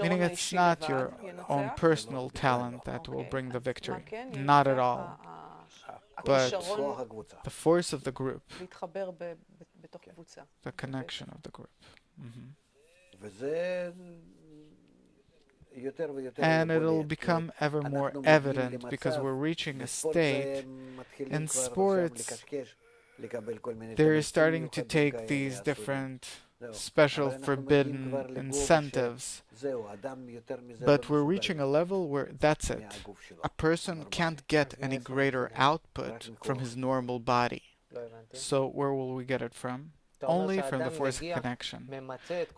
Meaning it's not your own personal talent that will bring the victory. Not at all. But the force of the group. The connection of the group. And it'll become ever more evident because we're reaching a state in sports. They're starting to take these different special forbidden incentives. But we're reaching a level where that's it. A person can't get any greater output from his normal body. So where will we get it from? Only from the force of connection.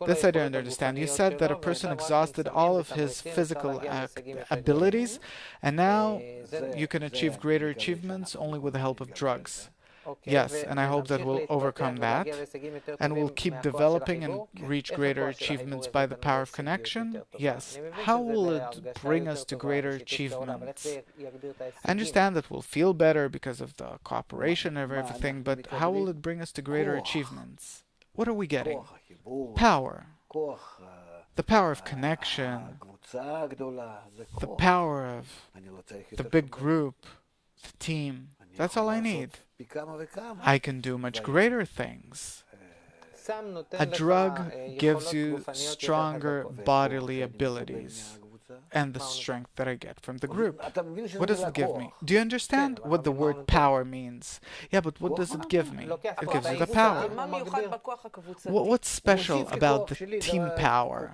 This I don't understand. You said that a person exhausted all of his physical abilities, and now you can achieve greater achievements only with the help of drugs. Yes, and I hope that we'll overcome that, and we'll keep developing and reach greater achievements by the power of connection. Yes. How will it bring us to greater achievements? I understand that we'll feel better because of the cooperation of everything, but how will it bring us to greater achievements? What are we getting? Power. The power of connection. The power of the big group, the team. That's all I need. I can do much greater things. A drug gives you stronger bodily abilities and the strength that I get from the group. What does it give me? Do you understand what the word power means? Yeah, but what does it give me? It gives you the power. What's special about the team power?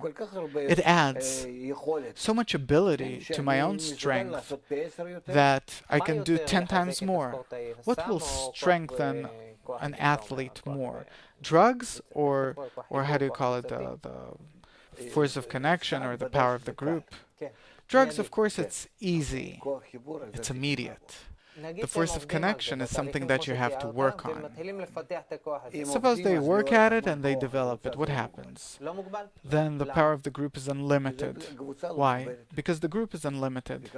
It adds so much ability to my own strength that I can do 10 times more. What will strengthen an athlete more? Drugs or how do you call it, the force of connection or the power of the group? Drugs, of course, it's easy. It's immediate. The force of connection is something that you have to work on. Suppose they work at it and they develop it. What happens? Then the power of the group is unlimited. Why? Because the group is unlimited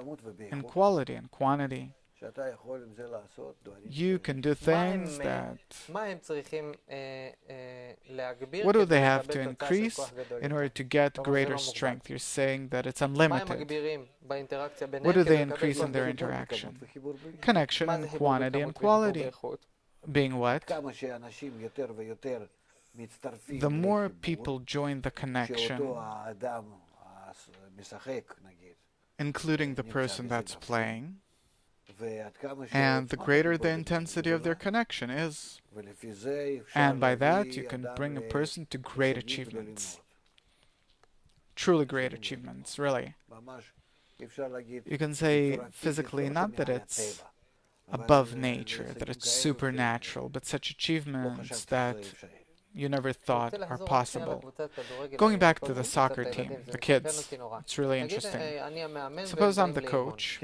in quality and quantity. You can do things that... What do they have to increase in order to get greater strength? You're saying that it's unlimited. What do they increase in their interaction? Connection and quantity and quality. Being what? The more people join the connection, including the person that's playing, and the greater the intensity of their connection is. And by that, you can bring a person to great achievements. Truly great achievements, really. You can say physically, not that it's above nature, that it's supernatural, but such achievements that you never thought are possible. Going back to the soccer team, the kids, it's really interesting. Suppose I'm the coach.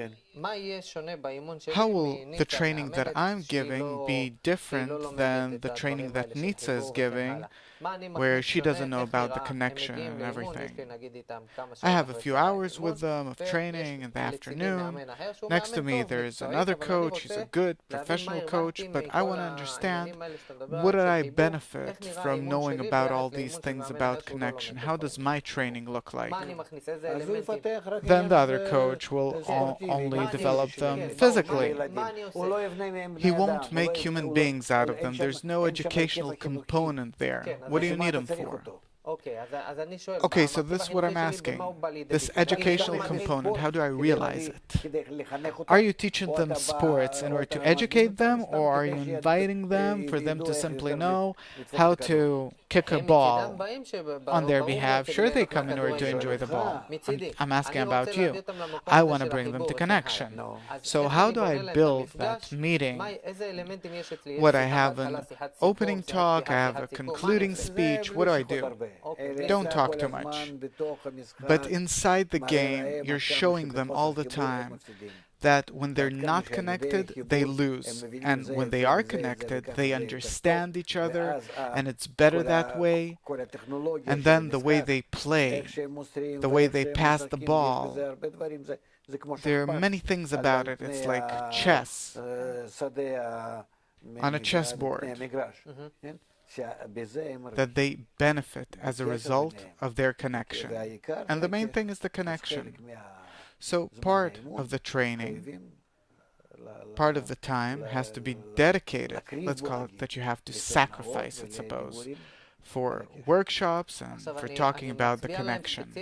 How will the training that I'm giving be different than the training that Nitsa is giving, where she doesn't know about the connection and everything? I have a few hours with them of training in the afternoon. Next to me there's another coach. He's a good professional coach, but I want to understand, what did I benefit from knowing about all these things about connection? How does my training look like? Then the other coach will only develop them physically. He won't make human beings out of them. There's no educational component there. What do you need them for? Okay, so this is what I'm asking. This educational component, how do I realize it? Are you teaching them sports in order to educate them, or are you inviting them for them to simply know how to kick a ball on their behalf? Sure, they come in order to enjoy the ball. I'm asking about you. I want to bring them to connection. So how do I build that meeting? What, I have an opening talk, I have a concluding speech, what do I do? Don't talk too much. But inside the game, you're showing them all the time that when they're not connected, they lose. And when they are connected, they understand each other, and it's better that way. And then the way they play, the way they pass the ball, there are many things about it. It's like chess on a chessboard. that they benefit as a result of their connection. And the main thing is the connection. So part of the training, part of the time has to be dedicated. Let's call it that you have to sacrifice it, suppose, for workshops and for talking about the connection.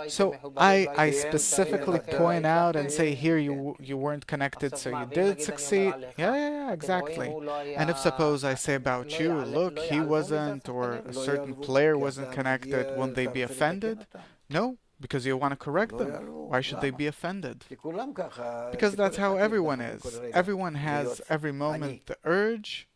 So I specifically point out and say, here you weren't connected, so you did succeed. Yeah, exactly. And if suppose I say about you, look, he wasn't, or a certain player wasn't connected, won't they be offended? No, because you want to correct them. Why should they be offended? Because that's how everyone is. Everyone has every moment the urge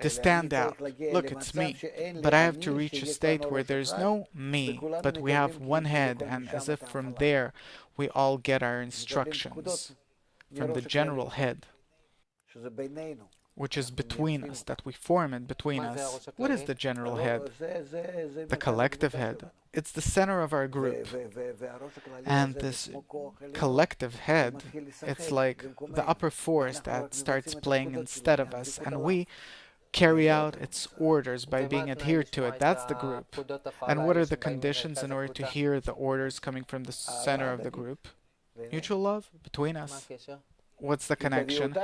to stand out. Look, it's me. But I have to reach a state where there's no me, but we have one head, and as if from there we all get our instructions from the general head, which is between us, that we form it between us. What is the general head? The collective head. It's the center of our group. And this collective head, it's like the upper force that starts playing instead of us, and we carry out its orders by being adhered to it. That's the group. And what are the conditions in order to hear the orders coming from the center of the group? Mutual love between us. What's the connection?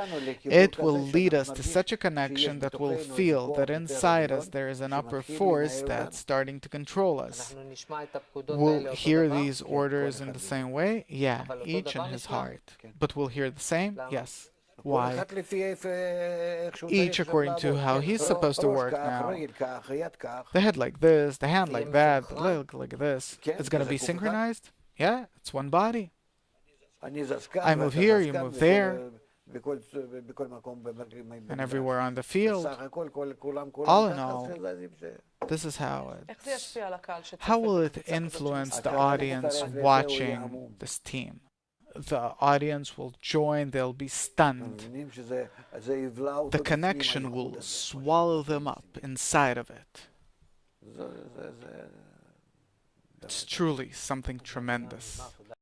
It will lead us to such a connection that we'll feel that inside us there is an upper force that's starting to control us. We'll hear these orders in the same way? Yeah, each in his heart. But we'll hear the same? Yes. Why? Each according to how he's supposed to work now. The head like this, the hand like that, the leg like this. It's going to be synchronized? Yeah, it's one body. I move here, you move there, and everywhere on the field. All in all, this is how it's... How will it influence the audience watching this team? The audience will join, they'll be stunned. The connection will swallow them up inside of it. It's truly something tremendous.